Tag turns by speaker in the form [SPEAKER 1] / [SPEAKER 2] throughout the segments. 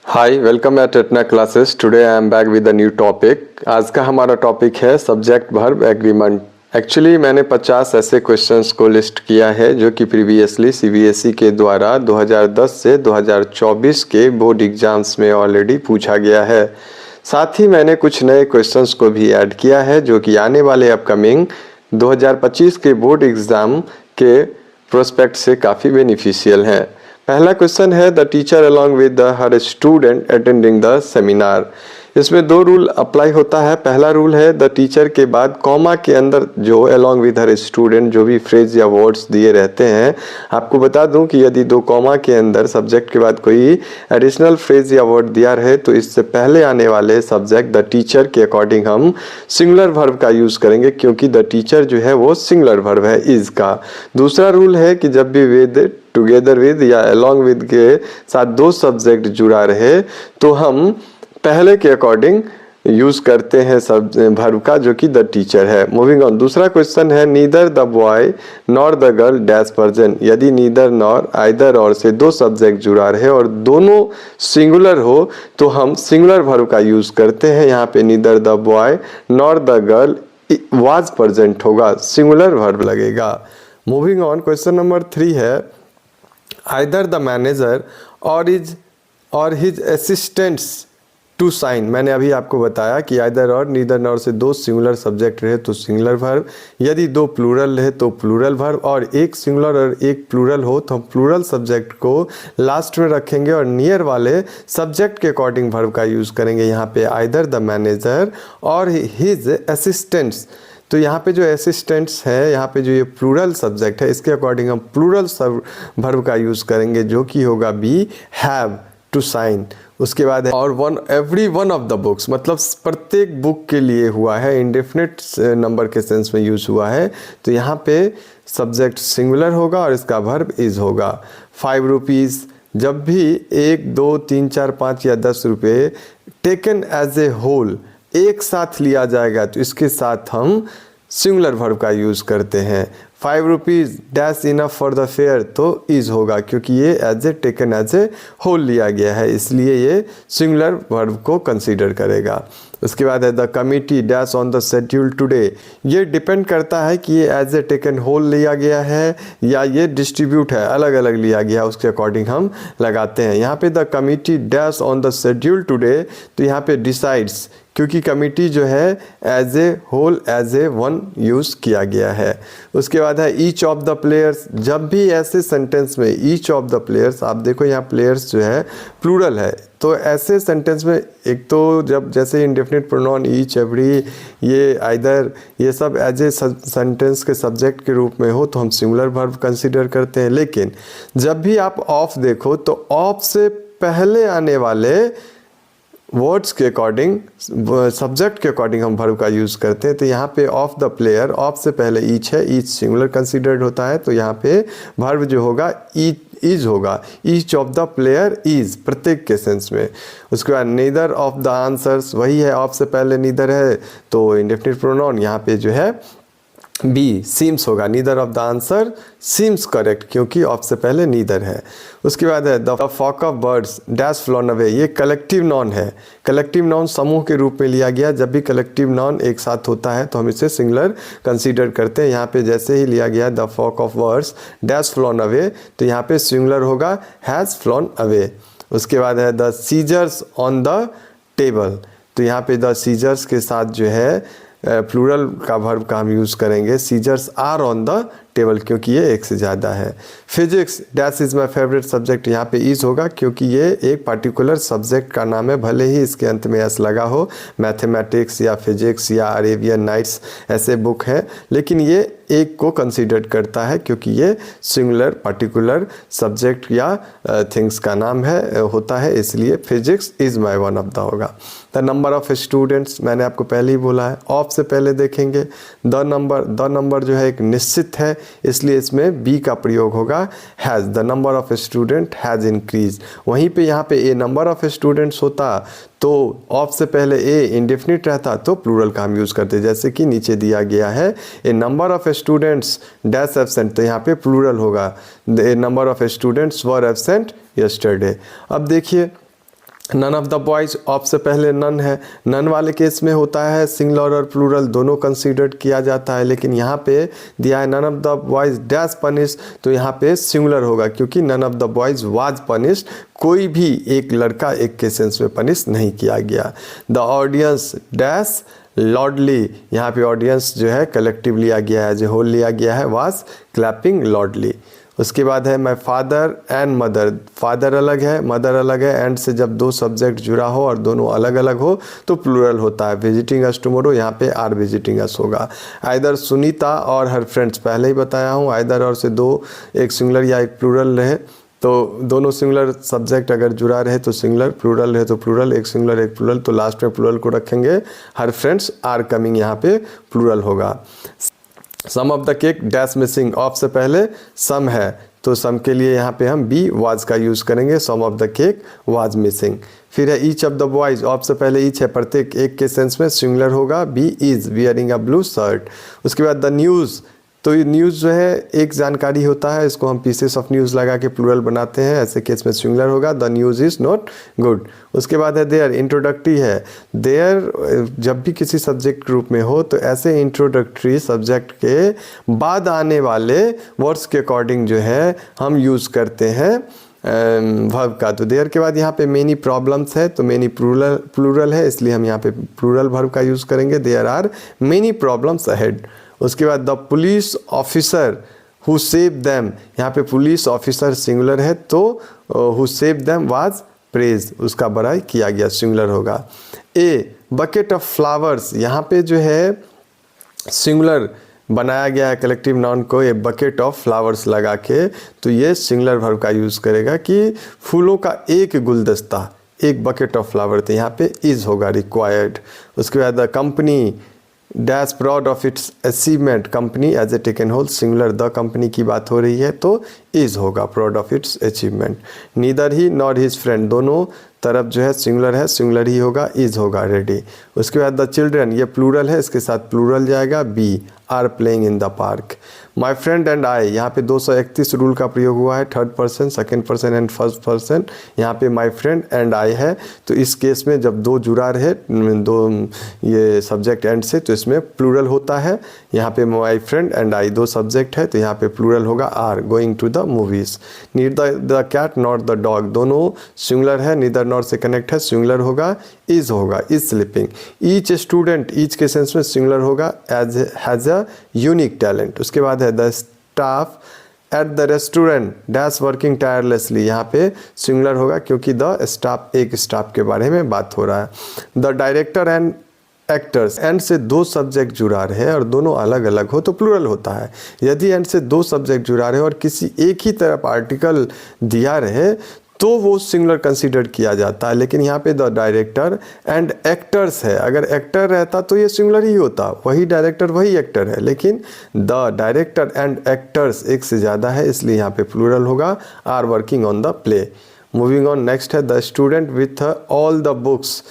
[SPEAKER 1] Hi welcome at टेटना classes. Today I am back with a new topic. आज का हमारा टॉपिक है सब्जेक्ट वर्ब एग्रीमेंट। एक्चुअली मैंने 50 ऐसे क्वेश्चंस को लिस्ट किया है जो कि प्रीवियसली सीबीएसई के द्वारा 2010 से 2024 के बोर्ड एग्जाम्स में ऑलरेडी पूछा गया है। साथ ही मैंने कुछ नए क्वेश्चंस को भी ऐड किया है जो कि आने वाले अपकमिंग 2025 के बोर्ड एग्ज़ाम के प्रोस्पेक्ट से काफ़ी बेनिफिशियल हैं। पहला क्वेश्चन है the teacher along with her student attending the seminar. इसमें दो रूल अप्लाई होता है। पहला रूल है द टीचर के बाद कॉमा के अंदर जो अलॉन्ग विद हर स्टूडेंट जो भी फ्रेज या वर्ड्स दिए रहते हैं, आपको बता दूं कि यदि दो कॉमा के अंदर सब्जेक्ट के बाद कोई एडिशनल फ्रेज या वर्ड दिया रहे तो इससे पहले आने वाले सब्जेक्ट द टीचर के अकॉर्डिंग हम सिंगुलर वर्ब का यूज करेंगे, क्योंकि द टीचर जो है वो सिंगुलर वर्ब है इज का। दूसरा रूल है कि जब भी विद, टुगेदर विद या अलॉन्ग विद के साथ दो सब्जेक्ट जुड़ा रहे तो हम पहले के अकॉर्डिंग यूज करते हैं सब वर्ब का, जो कि द टीचर है। मूविंग ऑन, दूसरा क्वेश्चन है neither the boy nor the girl dash person. यदि नीदर नॉर, आइदर और से दो सब्जेक्ट जुड़ा रहे और दोनों सिंगुलर हो तो हम सिंगुलर वर्ब का यूज करते हैं। यहाँ पे neither the boy nor the girl was present होगा, सिंगुलर वर्ब लगेगा। मूविंग ऑन, क्वेश्चन नंबर 3 है आइदर द मैनेजर और हिज असिस्टेंट्स टू साइन। मैंने अभी आपको बताया कि आइदर और, नीदर नॉर से दो सिंगुलर सब्जेक्ट रहे तो सिंगुलर वर्ब, यदि दो प्लूरल रहे तो प्लूरल वर्ब, और एक सिंगुलर और एक प्लूरल हो तो हम प्लूरल सब्जेक्ट को लास्ट में रखेंगे और नियर वाले सब्जेक्ट के अकॉर्डिंग वर्ब का यूज करेंगे। यहाँ पे आइदर द मैनेजर और हिज असिस्टेंट्स, तो यहाँ पे जो असिस्टेंट्स है, यहाँ पे जो ये प्लूरल सब्जेक्ट है, इसके अकॉर्डिंग हम प्लूरल वर्ब का यूज करेंगे जो कि होगा बी हैव टू साइन। उसके बाद है और every one of the books, मतलब प्रत्येक बुक के लिए हुआ है, इंडेफिनिट नंबर के सेंस में यूज हुआ है, तो यहाँ पे सब्जेक्ट सिंगुलर होगा और इसका वर्ब इज होगा। 5 रुपीज़, जब भी 1, 2, 3, 4, 5 या 10 रुपये टेकन एज ए होल एक साथ लिया जाएगा तो इसके साथ हम सिंगुलर वर्ब का यूज करते हैं। 5 rupees dash enough for the fare, तो इज होगा क्योंकि ये as a taken as a whole लिया गया है, इसलिए ये सिंगुलर वर्ब को कंसीडर करेगा। उसके बाद है the committee dash on the schedule today. ये डिपेंड करता है कि ये एज ए टेकन होल लिया गया है या ये डिस्ट्रीब्यूट है, अलग अलग लिया गया, उसके अकॉर्डिंग हम लगाते हैं। यहाँ पे the committee dash on the schedule today, तो यहाँ पे डिसाइड्स, क्योंकि कमिटी जो है as a whole, as a one use किया गया है। उसके बाद है ईच ऑफ द प्लेयर्स। जब भी ऐसे सेंटेंस में ईच ऑफ द प्लेयर्स, आप देखो यहाँ प्लेयर्स जो है प्लूरल है, तो ऐसे सेंटेंस में एक तो जब जैसे इंडेफिनिट प्रोनाउन ईच, एवरी, ये आइदर, ये सब एज ए सेंटेंस के सब्जेक्ट के रूप में हो तो हम सिंगुलर वर्ब कंसीडर करते हैं। लेकिन जब भी आप ऑफ देखो तो ऑफ से पहले आने वाले वर्ड्स के अकॉर्डिंग, सब्जेक्ट के अकॉर्डिंग हम वर्ब का यूज़ करते हैं। तो यहाँ पे ऑफ द प्लेयर, ऑफ से पहले ईच है, ईच सिंगुलर कंसीडर्ड होता है, तो यहाँ पे वर्ब जो होगा इज होगा। Each of the player is, प्रत्येक के सेंस में। उसके बाद नीदर ऑफ द आंसर्स, वही है, ऑफ से पहले नीदर है तो इंडेफिनिट प्रोनाउन यहाँ पे जो है बी सीम्स होगा। Neither of the answer seems correct, क्योंकि ऑफ से पहले नीदर है। उसके बाद है the flock of birds dash flown away. ये कलेक्टिव नाउन है, कलेक्टिव नाउन समूह के रूप में लिया गया। जब भी कलेक्टिव नाउन एक साथ होता है तो हम इसे सिंगुलर कंसीडर करते हैं। यहाँ पे जैसे ही लिया गया the flock of birds dash flown away, तो यहाँ पे सिंगुलर होगा हैज़ फ्लॉन अवे। उसके बाद है the scissors on the table, तो यहाँ पे द सीजर्स के साथ जो है प्लूरल का वर्ब का हम यूज़ करेंगे। Scissors are on the table, क्योंकि ये एक से ज़्यादा है। Physics dash is my favourite subject, यहाँ पे इज़ होगा क्योंकि ये एक पार्टिकुलर सब्जेक्ट का नाम है, भले ही इसके अंत में एस लगा हो। मैथमेटिक्स या फिजिक्स या अरेबियन नाइट्स ऐसे बुक हैं, लेकिन ये एक को कंसीडर करता है क्योंकि ये सिंगुलर पार्टिकुलर सब्जेक्ट या थिंग्स का नाम है होता है, इसलिए physics is my one of the होगा। द नंबर ऑफ स्टूडेंट्स, मैंने आपको पहले ही बोला है, ऑफ से पहले देखेंगे। द नंबर जो है एक निश्चित है, इसलिए इसमें बी का प्रयोग होगा has. The number of student has increase. वहीं पे यहाँ पे ए नंबर ऑफ स्टूडेंट्स होता तो ऑफ से पहले ए इंडेफिनिट रहता तो प्लूरल का हम यूज़ करते, जैसे कि नीचे दिया गया है a number of students dash absent, तो यहाँ पे प्लूरल होगा a number of students were absent yesterday. अब देखिए none of the boys, of से पहले नन है। नन वाले केस में होता है सिंगुलर और प्लूरल दोनों कंसीडर्ड किया जाता है, लेकिन यहाँ पे दिया है none of the boys dash punish, तो यहाँ पे सिंगुलर होगा क्योंकि none of the boys was punished, कोई भी एक लड़का एक के सेंस में पनिश नहीं किया गया। द ऑडियंस डैश लॉर्डली, यहाँ पे ऑडियंस जो है कलेक्टिव लिया गया है, जो होल लिया गया है, वाज क्लैपिंग लॉर्डली। उसके बाद है my father and mother, father अलग है मदर अलग है, एंड से जब दो सब्जेक्ट जुड़ा हो और दोनों अलग अलग हो तो प्लूरल होता है। विजिटिंग अस टुमारो, यहाँ पे आर विजिटिंग अस होगा। आइदर सुनीता और हर फ्रेंड्स, पहले ही बताया हूँ आइदर और से दो, एक सिंगुलर या एक प्लूरल रहे तो दोनों सिंगुलर सब्जेक्ट अगर जुड़ा रहे तो सिंगुलर, प्लूरल रहे तो प्लूरल, एक सिंगुलर एक प्लूरल, तो लास्ट में प्लूरल को रखेंगे। हर फ्रेंड्स आर कमिंग, यहाँ पे प्लूरल होगा। Some of the cake dash missing, of से पहले सम है तो सम के लिए यहाँ पे हम बी वाज का यूज़ करेंगे, some of the cake was missing. फिर है each of the boys, of से पहले ईच है, प्रत्येक एक के सेंस में सिंगुलर होगा, B is wearing a blue shirt. उसके बाद द न्यूज़, तो ये न्यूज़ जो है एक जानकारी होता है, इसको हम पीसेस ऑफ न्यूज़ लगा के प्लूरल बनाते हैं, ऐसे केस में सिंगुलर होगा, the news is not good. उसके बाद है देयर, इंट्रोडक्टरी है। देयर जब भी किसी सब्जेक्ट ग्रुप में हो तो ऐसे इंट्रोडक्टरी सब्जेक्ट के बाद आने वाले वर्ड्स के अकॉर्डिंग जो है हम यूज़ करते हैं वर्ब का। तो देयर के बाद यहाँ पे मेनी प्रॉब्लम्स है तो मेनी प्लूरल है, इसलिए हम यहाँ पे प्लूरल वर्ब का यूज़ करेंगे, there are many problems ahead. उसके बाद the police officer who save them, यहाँ पे पुलिस ऑफिसर सिंगुलर है तो who save them was praise, उसका बड़ाई किया गया, सिंगुलर होगा। ए बकेट ऑफ फ्लावर्स, यहाँ पे जो है सिंगुलर बनाया गया है कलेक्टिव नाउन को, ये बकेट ऑफ फ्लावर्स लगा के, तो ये सिंगुलर वर्ब का यूज़ करेगा कि फूलों का एक गुलदस्ता, एक बकेट ऑफ फ्लावर, तो यहाँ पे इज होगा रिक्वायर्ड। उसके बाद the company dash proud of its achievement, company as a taken whole, singular the company की बात हो रही है तो इज होगा, proud of its achievement. Neither he nor his friend, दोनों तरफ जो है सिंगुलर है, सिंगुलर ही होगा, इज होगा रेडी। उसके बाद द चिल्ड्रन, ये प्लूरल है, इसके साथ प्लूरल जाएगा, B are playing in the park. My friend and I, यहाँ पे 231 रूल का प्रयोग हुआ है, third person second person and first person, यहाँ पे माई फ्रेंड एंड आई है, तो इस केस में जब दो जुड़ा रहे दो ये सब्जेक्ट एंड से तो इसमें प्लूरल होता है। यहाँ पे माई फ्रेंड एंड आई दो सब्जेक्ट है तो यहाँ पे प्लूरल होगा, are going to the movies. Neither the cat not the dog, दोनों सिंगुलर है, नीदर नॉट से कनेक्ट है, सिंगुलर होगा, इज होगा, is sleeping. Each student, each के सेंस में सिंगुलर होगा, as has a unique talent. उसके बाद है the staff at the restaurant dash working tirelessly, यहाँ पे सिंगुलर होगा क्योंकि द स्टाफ, एक स्टाफ के बारे में बात हो रहा है। The director and actors, and से दो सब्जेक्ट जुड़ा रहे और दोनों अलग अलग हो तो प्लूरल होता है। यदि एंड से दो सब्जेक्ट जुड़ा रहे और किसी एक ही तरफ आर्टिकल दिया रहे तो वो सिंगुलर कंसीडर किया जाता है, लेकिन यहाँ पे द डायरेक्टर एंड एक्टर्स है, अगर एक्टर रहता तो ये सिंगुलर ही होता, वही डायरेक्टर वही एक्टर है, लेकिन द डायरेक्टर एंड एक्टर्स एक से ज़्यादा है इसलिए यहाँ पे प्लूरल होगा, are working on the play. Moving on, next है the student with all the books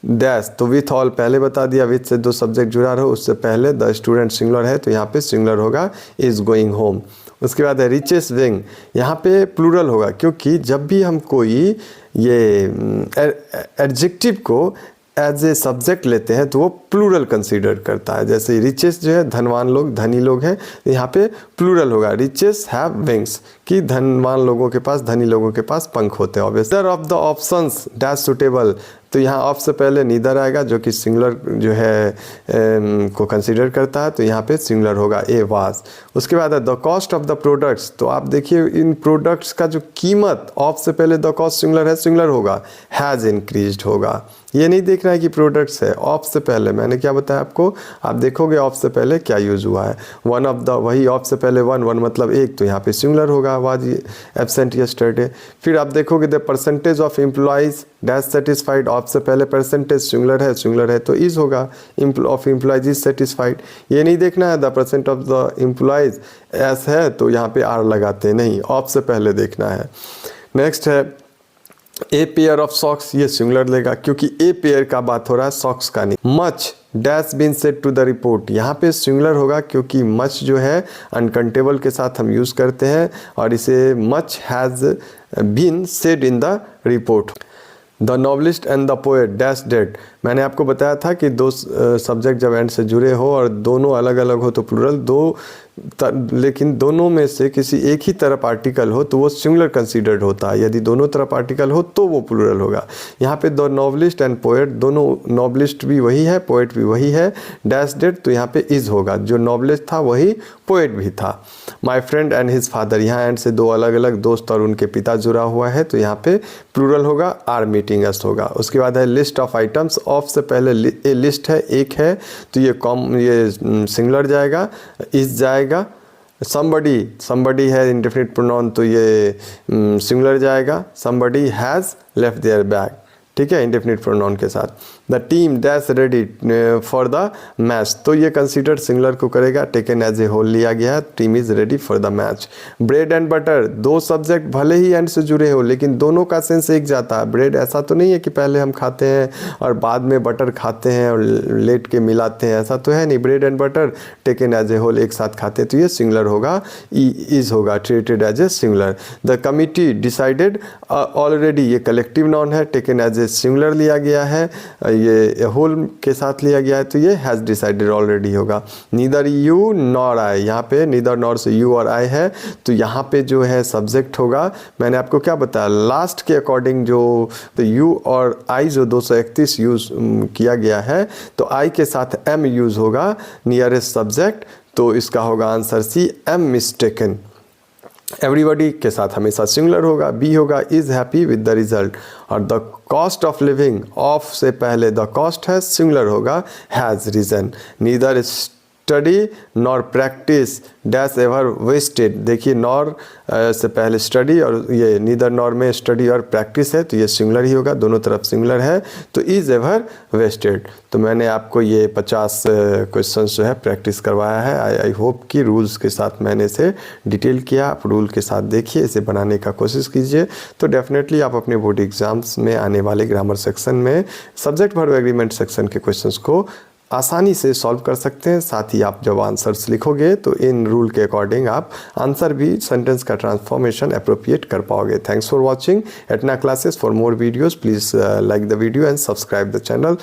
[SPEAKER 1] dash, तो विथ ऑल पहले बता दिया, विथ से दो सब्जेक्ट जुड़ा रहो, उससे पहले द स्टूडेंट सिंगुलर है तो यहाँ पे सिंगुलर होगा, इज गोइंग होम। उसके बाद है रिचेस्ट विंग, यहाँ पे प्लूरल होगा क्योंकि जब भी हम कोई ये एडजेक्टिव को एज ए सब्जेक्ट लेते हैं तो वो प्लूरल कंसीडर करता है। जैसे रिचेस्ट जो है धनवान लोग, धनी लोग हैं, यहाँ पे प्लूरल होगा, रिचेस्ट हैव विंग्स, कि धनवान लोगों के पास, धनी लोगों के पास पंख होते हैं। Obviously of the options dash suitable, तो यहाँ ऑफ से पहले नीदर आएगा जो कि सिंगुलर जो है को कंसीडर करता है तो यहाँ पे सिंगुलर होगा, ए वाज। उसके बाद है the cost of the products, तो आप देखिए इन प्रोडक्ट्स का जो कीमत, ऑफ से पहले द कॉस्ट सिंगुलर है, सिंगुलर होगा, हैज़ इंक्रीज्ड होगा। ये नहीं देखना है कि प्रोडक्ट्स है, ऑफ से पहले मैंने क्या बताया आपको, आप देखोगे ऑफ से पहले क्या यूज़ हुआ है, वन ऑफ द, वही ऑफ से पहले वन, वन मतलब एक, तो यहाँ पे सिंगुलर होगा, वाज एब्सेंट यस्टरडे। फिर आप देखोगे the percentage of employees dash satisfied, of से पहले परसेंटेज सिंगुलर है तो इज होगा, ऑफ एम्प्लॉइज इज सेटिस्फाइड। ये नहीं देखना है the percent of the employees S है तो यहाँ पे आर लगाते नहीं, ऑफ से पहले देखना है। नेक्स्ट है ए पेयर ऑफ सॉक्स, ये सिंगुलर लेगा क्योंकि ए पेयर का बात हो रहा है, सॉक्स का नहीं। Much dash been said to the report, यहाँ पे सिंगुलर होगा क्योंकि मच जो है अनकाउंटेबल के साथ हम यूज़ करते हैं और इसे much has been said in the report. The novelist and the poet dash dead. मैंने आपको बताया था कि दो सब्जेक्ट जब एंड से जुड़े हो और दोनों अलग अलग हो तो प्लूरल, लेकिन दोनों में से किसी एक ही तरफ आर्टिकल हो तो वो सिंगुलर कंसीडर्ड होता है, यदि दोनों तरफ आर्टिकल हो तो वो प्लूरल होगा। यहाँ पे द नॉवलिस्ट एंड पोएट, दोनों नॉवलिस्ट भी वही है, पोएट भी वही है, डैश डेड तो यहाँ पे इज होगा, जो नॉवलिस्ट था वही पोएट भी था। माई फ्रेंड एंड हिज फादर, यहाँ एंड से दो अलग अलग दोस्त और उनके पिता जुड़ा हुआ है तो यहाँ पे प्लूरल होगा, आर मीटिंग अस होगा। उसके बाद है लिस्ट ऑफ आइटम्स, ऑफ से पहले ए लिस्ट है, एक है तो ये सिंगुलर जाएगा, इज जाएगा। somebody है इंडेफिनिट प्रोनाउन तो ये सिंगुलर जाएगा। somebody has left their bag, ठीक है, इंडेफिनिट प्रोनाउन के साथ। The team dash ready for the match, तो ये कंसीडर सिंगुलर को करेगा, टेकन एज ए होल लिया गया है, team is ready for the match. Bread and butter, दो सब्जेक्ट भले ही एंड से जुड़े हो लेकिन दोनों का सेंस एक जाता है। ब्रेड ऐसा तो नहीं है कि पहले हम खाते हैं और बाद में बटर खाते हैं और लेट के मिलाते हैं, ऐसा तो है नहीं। Bread and butter taken as a whole एक साथ खाते हैं तो ये सिंगुलर होगा, इज होगा, treated as a singular. The committee decided already, ये कलेक्टिव नाउन है, टेकन एज ए सिंगुलर लिया गया है, ये होल के साथ लिया गया है तो ये हैज़ डिसाइडेड ऑलरेडी होगा। नीदर यू नॉर आई, यहाँ पे नीदर नॉर से यू और आई है तो यहाँ पे जो है सब्जेक्ट होगा। मैंने आपको क्या बताया, लास्ट के अकॉर्डिंग जो तो यू और आई जो 231 यूज़ किया गया है तो आई के साथ एम यूज़ होगा, नियरेस्ट सब्जेक्ट, तो इसका होगा answer C, am mistaken. Everybody के साथ हमेशा सिंगुलर होगा, बी होगा is happy with the result. और the cost of living, of से पहले द कॉस्ट है, सिंगुलर होगा, has risen. Neither study nor practice dash ever wasted, देखिए नॉर से पहले स्टडी और ये नीदर नॉर में स्टडी और प्रैक्टिस है तो ये सिंगुलर ही होगा, दोनों तरफ सिंगुलर है तो इज़ एवर वेस्टेड। तो मैंने आपको ये 50 क्वेश्चंस जो है प्रैक्टिस करवाया है। आई होप कि रूल्स के साथ मैंने इसे डिटेल किया, आप रूल के साथ देखिए, इसे बनाने का कोशिश कीजिए तो डेफिनेटली आप अपने बोर्ड एग्जाम्स में आने वाले ग्रामर सेक्शन में सब्जेक्ट वर्ब एग्रीमेंट सेक्शन के क्वेश्चंस को आसानी से सॉल्व कर सकते हैं। साथ ही आप जब आंसर्स लिखोगे तो इन रूल के अकॉर्डिंग आप आंसर भी सेंटेंस का ट्रांसफॉर्मेशन अप्रोप्रिएट कर पाओगे। Thanks for watching Etna classes. For more videos please like the video and subscribe the channel.